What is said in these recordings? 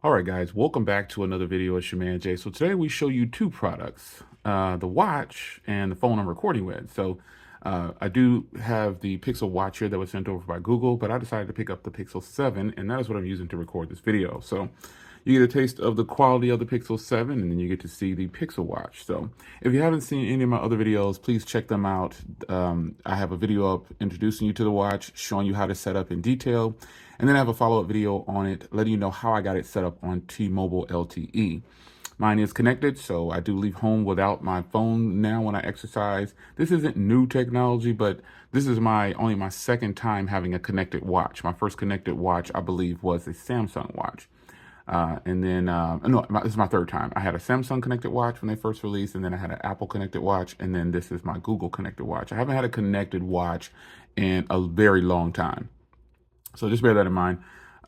All right, guys, welcome back to another video. It's your man Jay. So today we show you two products, the watch and the phone I'm recording with. I do have the Pixel Watch here that was sent over by Google, but I decided to pick up the Pixel 7, and that is what I'm using to record this video. So you get a taste of the quality of the Pixel 7, and then you get to see the Pixel Watch. So if you haven't seen any of my other videos, please check them out. I have a video up introducing you to the watch, showing you how to set up in detail. And then I have a follow-up video on it, letting you know how I got it set up on T-Mobile LTE. Mine is connected, so I do leave home without my phone now when I exercise. This isn't new technology, but this is only my second time having a connected watch. My first connected watch, I believe, was a Samsung watch. This is my third time. I had a Samsung connected watch when they first released, and then I had an Apple connected watch, and then this is my Google connected watch. I haven't had a connected watch in a very long time. So just bear that in mind.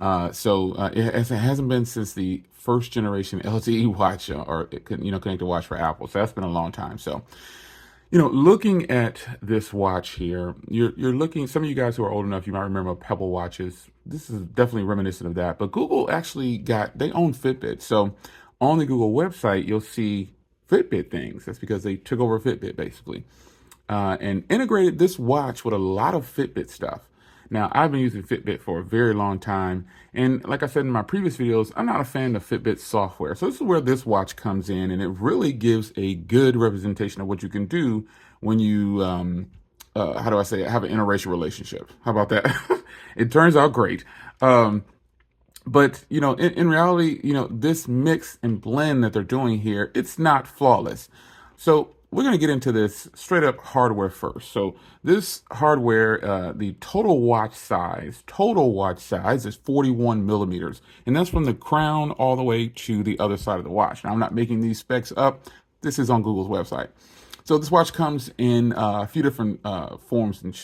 It hasn't been since the first generation LTE watch connected watch for Apple. So that's been a long time. So, looking at this watch here, you're looking, some of you guys who are old enough, you might remember Pebble watches. This is definitely reminiscent of that. But Google actually they own Fitbit. So on the Google website, you'll see Fitbit things. That's because they took over Fitbit basically and integrated this watch with a lot of Fitbit stuff. Now, I've been using Fitbit for a very long time, and like I said in my previous videos, I'm not a fan of Fitbit software. So this is where this watch comes in, and it really gives a good representation of what you can do when you, have an interracial relationship. How about that? It turns out great. But in reality, this mix and blend that they're doing here, it's not flawless. So we're going to get into this straight up hardware first. So this hardware, the total watch size is 41 millimeters. And that's from the crown all the way to the other side of the watch. Now, I'm not making these specs up. This is on Google's website. So this watch comes in a few different forms and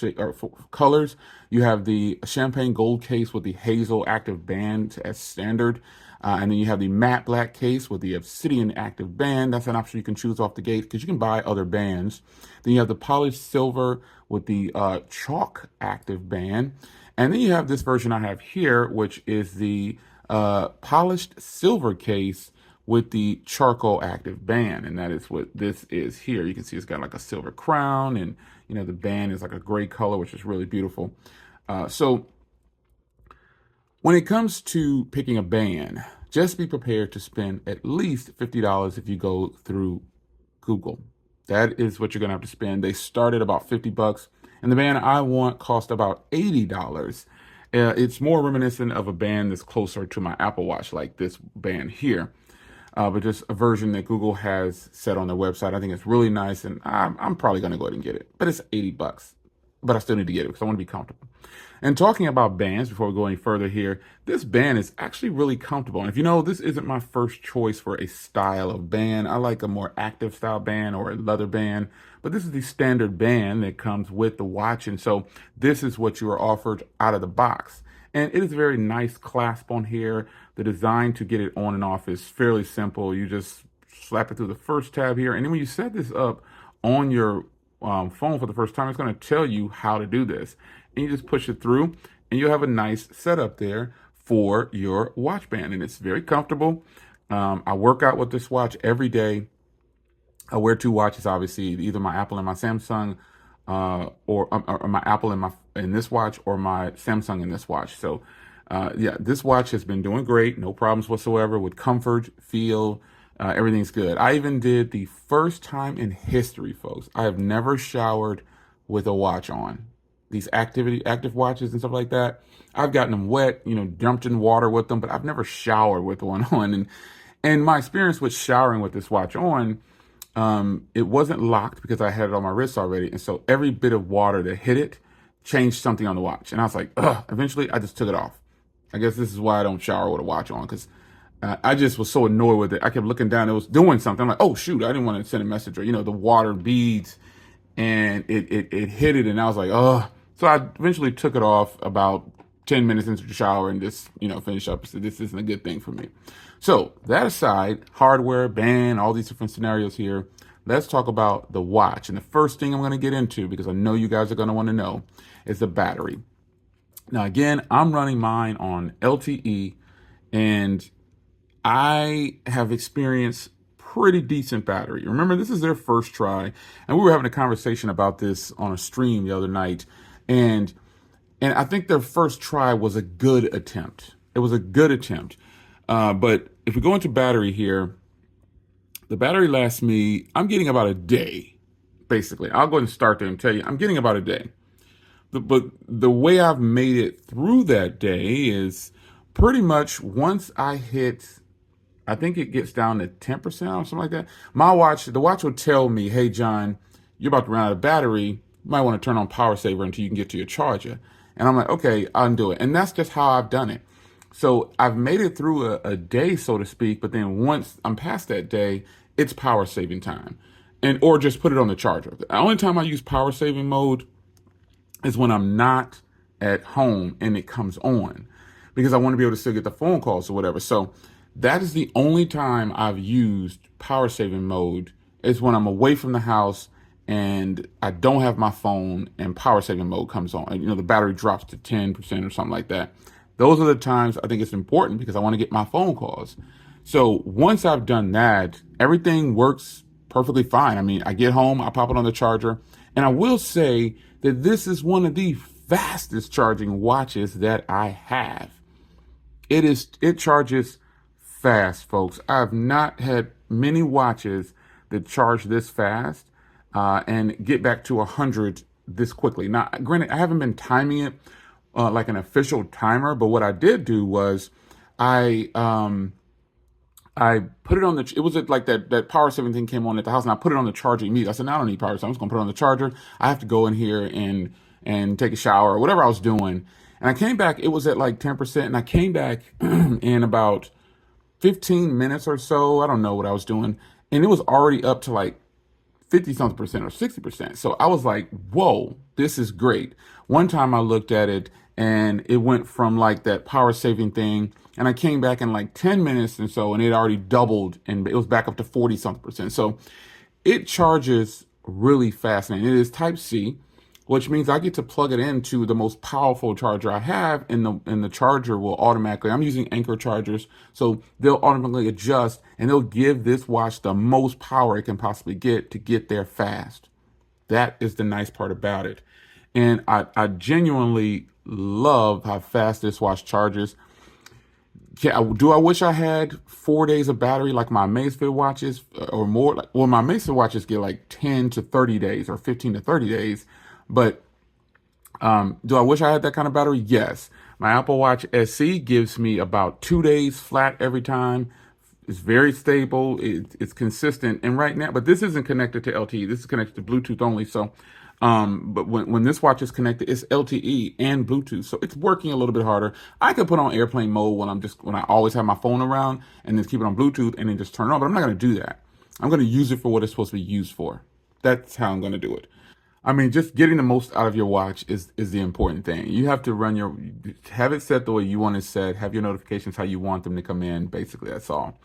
colors. You have the champagne gold case with the hazel active band as standard. And then you have the matte black case with the obsidian active band. That's an option you can choose off the gate because you can buy other bands. Then you have the polished silver with the chalk active band. And then you have this version I have here, which is the polished silver case with the charcoal active band. And that is what this is here. You can see it's got like a silver crown, and the band is like a gray color, which is really beautiful. So when it comes to picking a band, just be prepared to spend at least $50 if you go through Google. That is what you're gonna have to spend. They start at about 50 bucks, and the band I want cost about $80. It's more reminiscent of a band that's closer to my Apple Watch, like this band here. But just a version that Google has set on their website. I think it's really nice, and I'm probably gonna go ahead and get it. But it's 80 bucks. But I still need to get it because I want to be comfortable. And talking about bands, before we go any further here, this band is actually really comfortable. And if you know, this isn't my first choice for a style of band. I like a more active style band or a leather band, but this is the standard band that comes with the watch. And so this is what you are offered out of the box. And it is a very nice clasp on here. The design to get it on and off is fairly simple. You just slap it through the first tab here. And then when you set this up on your phone for the first time, it's going to tell you how to do this. And you just push it through, and you'll have a nice setup there for your watch band. And it's very comfortable. I work out with this watch every day. I wear two watches, obviously, either my Apple and my Samsung, or my Apple in this watch, or my Samsung in this watch. So this watch has been doing great. No problems whatsoever with comfort, feel. Everything's good. I even did the first time in history, folks. I have never showered with a watch on. These active watches and stuff like that. I've gotten them wet, dumped in water with them, but I've never showered with one on. And my experience with showering with this watch on, it wasn't locked because I had it on my wrist already. And so every bit of water that hit it changed something on the watch. And I was like, ugh. Eventually I just took it off. I guess this is why I don't shower with a watch on, because I just was so annoyed with it. I kept looking down. It was doing something. I'm like, oh, shoot, I didn't want to send a message, or, the water beads, and it hit it. And I was like, oh. So I eventually took it off about 10 minutes into the shower and just, finish up. So this isn't a good thing for me. So that aside, hardware, band, all these different scenarios here, let's talk about the watch. And the first thing I'm going to get into, because I know you guys are going to want to know, is the battery. Now, again, I'm running mine on LTE, and I have experienced pretty decent battery. Remember, this is their first try, and we were having a conversation about this on a stream the other night, and I think their first try was a good attempt. It was a good attempt. But if we go into battery here, the battery lasts me, I'm getting about a day, basically. I'll go ahead and start there and tell you, I'm getting about a day. But the way I've made it through that day is pretty much once I hit, I think it gets down to 10% or something like that. The watch will tell me, hey, John, you're about to run out of battery. You might want to turn on power saver until you can get to your charger. And I'm like, okay, I'll do it. And that's just how I've done it. So I've made it through a day, so to speak. But then once I'm past that day, it's power saving time. Or just put it on the charger. The only time I use power saving mode is when I'm not at home and it comes on, because I want to be able to still get the phone calls or whatever. So that is the only time I've used power saving mode, is when I'm away from the house and I don't have my phone and power saving mode comes on. And, the battery drops to 10% or something like that. Those are the times I think it's important because I want to get my phone calls. So once I've done that, everything works perfectly fine. I mean, I get home, I pop it on the charger, and I will say that this is one of the fastest charging watches that I have. It charges fast, folks. I've not had many watches that charge this fast and get back to 100 this quickly. Now, granted, I haven't been timing it like an official timer, but what I did do was I put it on it was like that power saving thing came on at the house, and I put it on the charger immediately. I said, no, I don't need power, so I'm just gonna put it on the charger. I have to go in here and take a shower or whatever I was doing. And I came back, it was at like 10%, and I came back in about 15 minutes or so. I don't know what I was doing. And it was already up to like 50 something percent or 60%. So I was like, whoa, this is great. One time I looked at it and it went from like that power saving thing, and I came back in like 10 minutes and so, and it already doubled and it was back up to 40 something percent. So it charges really fast, and it is type C, which means I get to plug it into the most powerful charger I have, and the charger will automatically, I'm using Anker chargers, so they'll automatically adjust and they'll give this watch the most power it can possibly get to get there fast. That is the nice part about it. And I genuinely love how fast this watch charges. Do I wish I had 4 days of battery like my Amazfit watches or more? Well, my Amazfit watches get like 10 to 30 days or 15 to 30 days. But do I wish I had that kind of battery? Yes. My Apple Watch SE gives me about 2 days flat every time. It's very stable. It's consistent. And right now, but this isn't connected to LTE. This is connected to Bluetooth only. So, but when this watch is connected, it's LTE and Bluetooth. So it's working a little bit harder. I could put on airplane mode when I always have my phone around, and then keep it on Bluetooth and then just turn it on. But I'm not going to do that. I'm going to use it for what it's supposed to be used for. That's how I'm going to do it. I mean, just getting the most out of your watch is the important thing. You have to have it set the way you want it set, have your notifications how you want them to come in. Basically, that's all.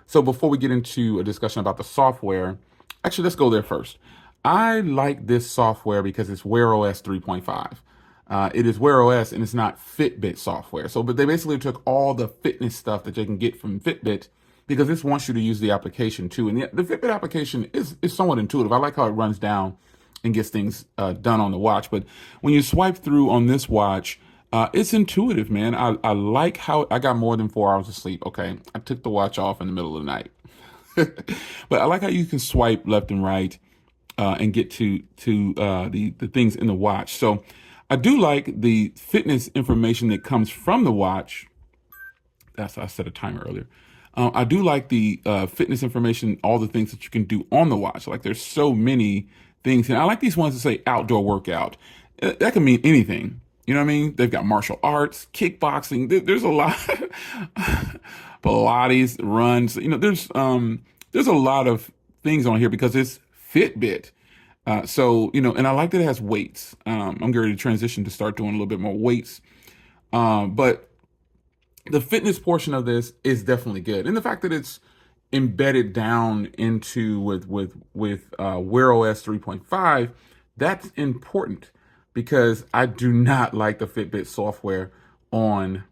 So before we get into a discussion about the software, actually, let's go there first. I like this software because it's Wear OS 3.5. It is Wear OS and it's not Fitbit software. But they basically took all the fitness stuff that you can get from Fitbit, because this wants you to use the application too. And the Fitbit application is somewhat intuitive. I like how it runs down and gets things done on the watch. But when you swipe through on this watch, it's intuitive, man. I like how I got more than 4 hours of sleep. Okay, I took the watch off in the middle of the night. But I like how you can swipe left and right and get to the things in the watch. So I do like the fitness information that comes from the watch. I set a timer earlier. I do like the fitness information, all the things that you can do on the watch. Like, there's so many things. And I like these ones that say outdoor workout. That can mean anything. You know what I mean? They've got martial arts, kickboxing. There's a lot. Pilates, runs. There's a lot of things on here because it's Fitbit. And I like that it has weights. I'm getting ready to transition to start doing a little bit more weights. But the fitness portion of this is definitely good. And the fact that it's embedded down into with Wear OS 3.5, that's important, because I do not like the Fitbit software on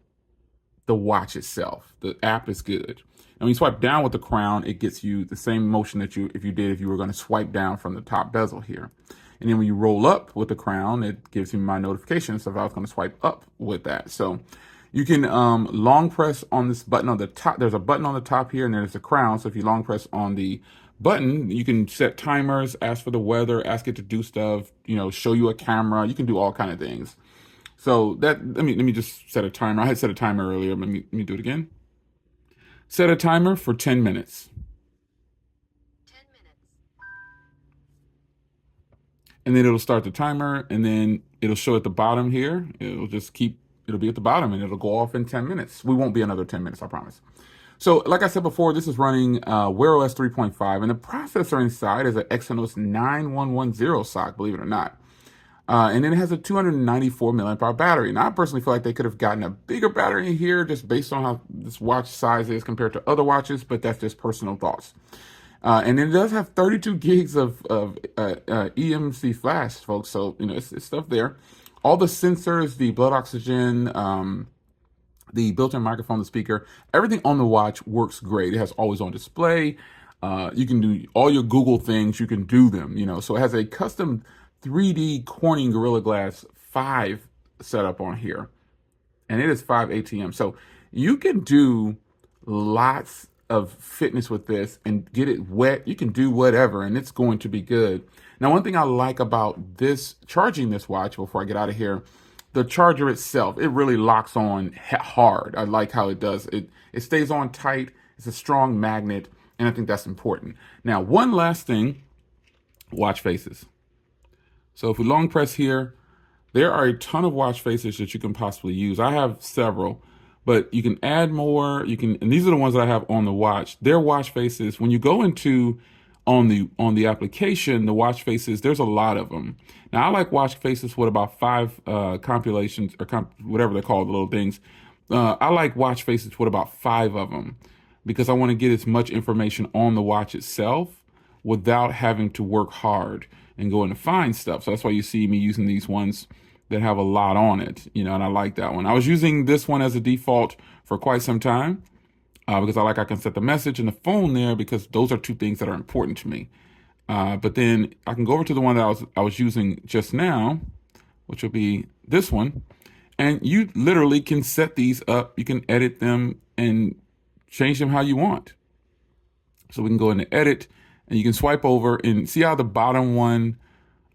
the watch itself. The app is good. And when you swipe down with the crown, it gets you the same motion that if you were going to swipe down from the top bezel here. And then when you roll up with the crown, it gives me my notifications if I was going to swipe up with that. So you can long press on this button on the top. There's a button on the top here, and there's a crown. So if you long press on the button, you can set timers, ask for the weather, ask it to do stuff, show you a camera. You can do all kind of things. So that, let me just set a timer. I had set a timer earlier. Let me do it again. Set a timer for 10 minutes. 10 minutes. And then it'll start the timer, and then it'll show at the bottom here. It'll be at the bottom, and it'll go off in 10 minutes. We won't be another 10 minutes, I promise. So like I said before, this is running Wear OS 3.5, and the processor inside is an Exynos 9110 SoC, believe it or not. And then it has a 294 milliamp hour battery. And I personally feel like they could have gotten a bigger battery in here just based on how this watch size is compared to other watches, but that's just personal thoughts. And it does have 32 gigs of eMMC flash, folks. So, it's stuff there. All the sensors, the blood oxygen, the built-in microphone, the speaker, everything on the watch works great. It has always on display. You can do all your Google things. You can do them, So it has a custom 3D Corning Gorilla Glass 5 setup on here, and it is 5 ATM. So you can do lots of fitness with this and get it wet. You can do whatever, and it's going to be good. Now, one thing I like about this, charging this watch before I get out of here, the charger itself, it really locks on hard. I like how it does. It stays on tight. It's a strong magnet, and I think that's important. Now, one last thing, watch faces. So if we long press here, there are a ton of watch faces that you can possibly use. I have several, but you can add more. And these are the ones that I have on the watch. They're watch faces. When you go into on the application, the watch faces, there's a lot of them. Now I like watch faces with about 5 compilations or whatever they're called, the little things. I like watch faces with about 5 of them because I want to get as much information on the watch itself without having to work hard and go in to find stuff. So that's why you see me using these ones that have a lot on it, and I like that one. I was using this one as a default for quite some time because I can set the message and the phone there because those are 2 things that are important to me. But then I can go over to the one that I was using just now, which will be this one. And you literally can set these up. You can edit them and change them how you want. So we can go into edit, and you can swipe over and see how the bottom one,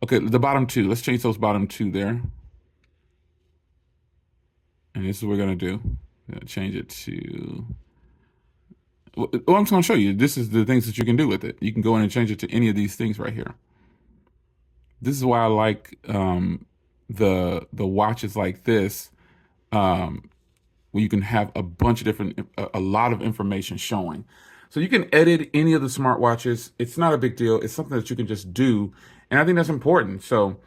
okay, the bottom 2, let's change those bottom 2 there. And this is what we're going to do. I'm going to change it to, well, I'm just going to show you. This is the things that you can do with it. You can go in and change it to any of these things right here. This is why I like the watches like this, where you can have a bunch of a lot of information showing. So you can edit any of the smartwatches. It's not a big deal. It's something that you can just do. And I think that's important. So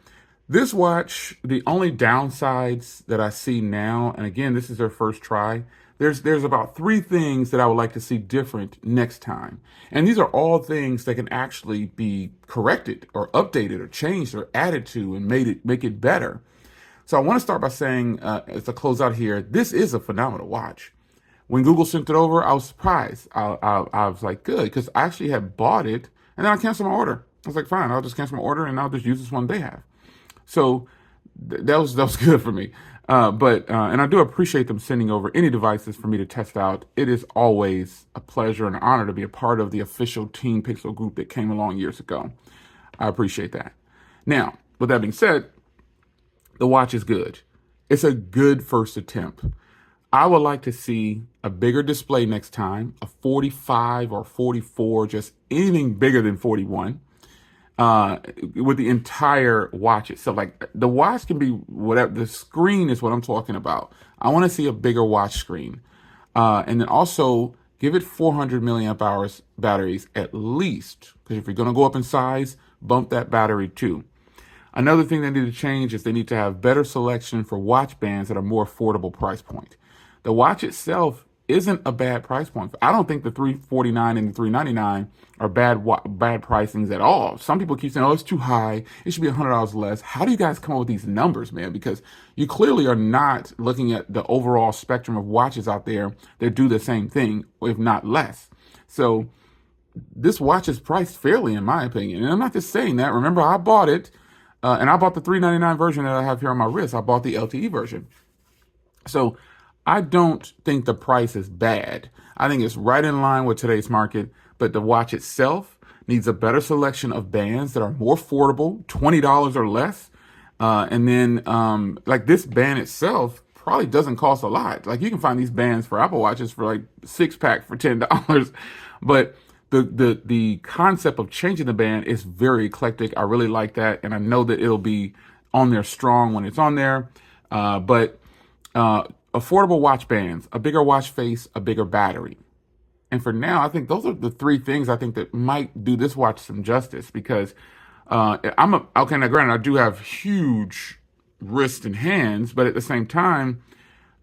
this watch, the only downsides that I see now, and again, this is their first try, there's about 3 things that I would like to see different next time. And these are all things that can actually be corrected or updated or changed or added to and make it better. So I want to start by saying, as a close out here, this is a phenomenal watch. When Google sent it over, I was surprised. I was like, good, because I actually had bought it, and then I canceled my order. I was like, fine, I'll just cancel my order, and I'll just use this one they have. So that was good for me. And I do appreciate them sending over any devices for me to test out. It is always a pleasure and an honor to be a part of the official Team Pixel group that came along years ago. I appreciate that. Now, with that being said, the watch is good. It's a good first attempt. I would like to see a bigger display next time, a 45 or 44, just anything bigger than 41, with the entire watch itself. Like the watch can be whatever, the screen is what I'm talking about. I want to see a bigger watch screen. And then also give it 400 milliamp hours batteries at least, because if you're going to go up in size, bump that battery too. Another thing they need to change is they need to have better selection for watch bands at a more affordable price point. The watch itself isn't a bad price point. I don't think the 349 and the 399 are bad pricings at all. Some people keep saying, "Oh, it's too high. It should be $100 less." How do you guys come up with these numbers, man? Because you clearly are not looking at the overall spectrum of watches out there that do the same thing, if not less. So this watch is priced fairly, in my opinion. And I'm not just saying that. Remember, I bought it, and I bought the 399 version that I have here on my wrist. I bought the LTE version. So I don't think the price is bad. I think it's right in line with today's market, but the watch itself needs a better selection of bands that are more affordable, $20 or less. And then, like this band itself probably doesn't cost a lot. Like you can find these bands for Apple Watches for like 6-pack for $10, but the concept of changing the band is very eclectic. I really like that, and I know that it'll be on there strong when it's on there. But affordable watch bands, a bigger watch face, a bigger battery. And for now, I think those are the three things I think that might do this watch some justice because okay, now granted, I do have huge wrists and hands, but at the same time,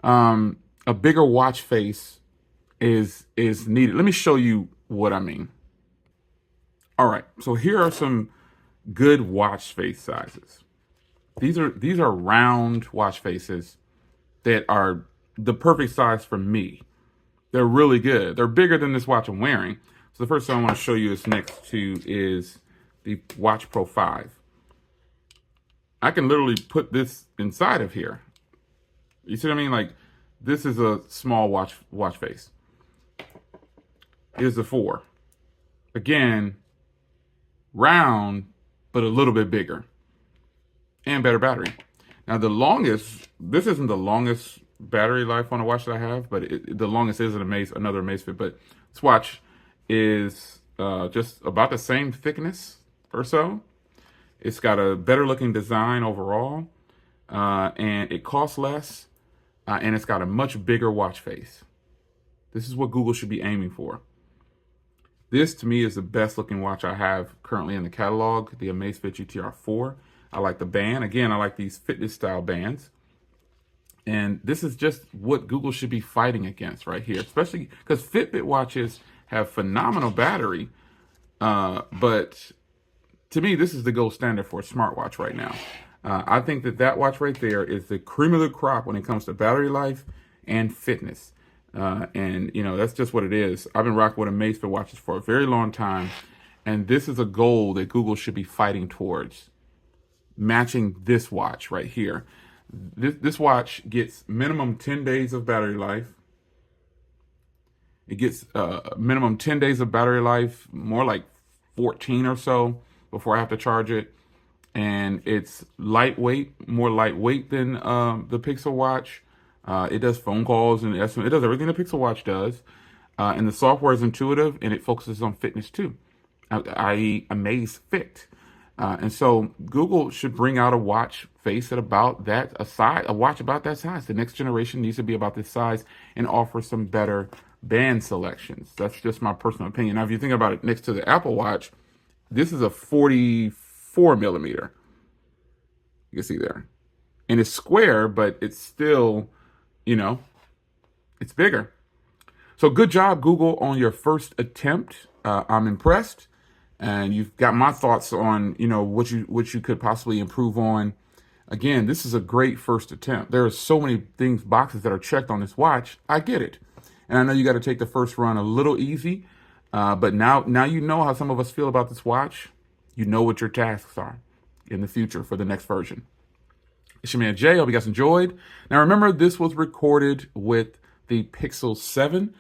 a bigger watch face is needed. Let me show you what I mean. All right, so here are some good watch face sizes. These are round watch faces that are the perfect size for me. They're really good. They're bigger than this watch I'm wearing. So the first thing I want to show you is the Watch Pro 5. I can literally put this inside of here. You see what I mean? Like this is a small watch face. Here's the 4. Again, round, but a little bit bigger and better battery. Now this isn't the longest battery life on a watch that I have, but the longest is another Amazfit. But this watch is just about the same thickness or so. It's got a better looking design overall, and it costs less, and it's got a much bigger watch face. This is what Google should be aiming for. This to me is the best looking watch I have currently in the catalog, the Amazfit GTR 4. I like the band. Again, I like these fitness style bands. And this is just what Google should be fighting against right here, especially because Fitbit watches have phenomenal battery. But to me, this is the gold standard for a smartwatch right now. I think that watch right there is the cream of the crop when it comes to battery life and fitness. And, you know, that's just what it is. I've been rocking with Amazfit watches for a very long time. And this is a goal that Google should be fighting towards. Matching this watch right here. This watch gets minimum 10 days of battery life. It gets minimum 10 days of battery life, more like 14 or so before I have to charge it. And it's lightweight, more lightweight than the Pixel Watch. It does phone calls and it does everything the Pixel Watch does. And the software is intuitive and it focuses on fitness too, i.e. Amazfit. And so Google should bring out a watch face at about that, a watch about that size. The next generation needs to be about this size and offer some better band selections. That's just my personal opinion. Now, if you think about it next to the Apple Watch, this is a 44 millimeter. You can see there. And it's square, but it's still, you know, it's bigger. So good job, Google, on your first attempt. I'm impressed. And you've got my thoughts on, you know, what you could possibly improve on. Again, this is a great first attempt. There are so many boxes that are checked on this watch. I get it. And I know you got to take the first run a little easy. But now you know how some of us feel about this watch. You know what your tasks are in the future for the next version. It's your man Jay. Hope you guys enjoyed. Now remember, this was recorded with the Pixel 7.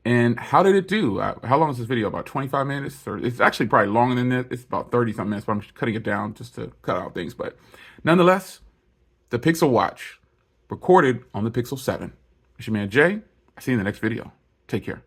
And how did it do? How long is this video? About 25 minutes? Or it's actually probably longer than that. It's about 30-something minutes, but I'm cutting it down just to cut out things. But nonetheless, the Pixel Watch recorded on the Pixel 7. It's your man Jay. I'll see you in the next video. Take care.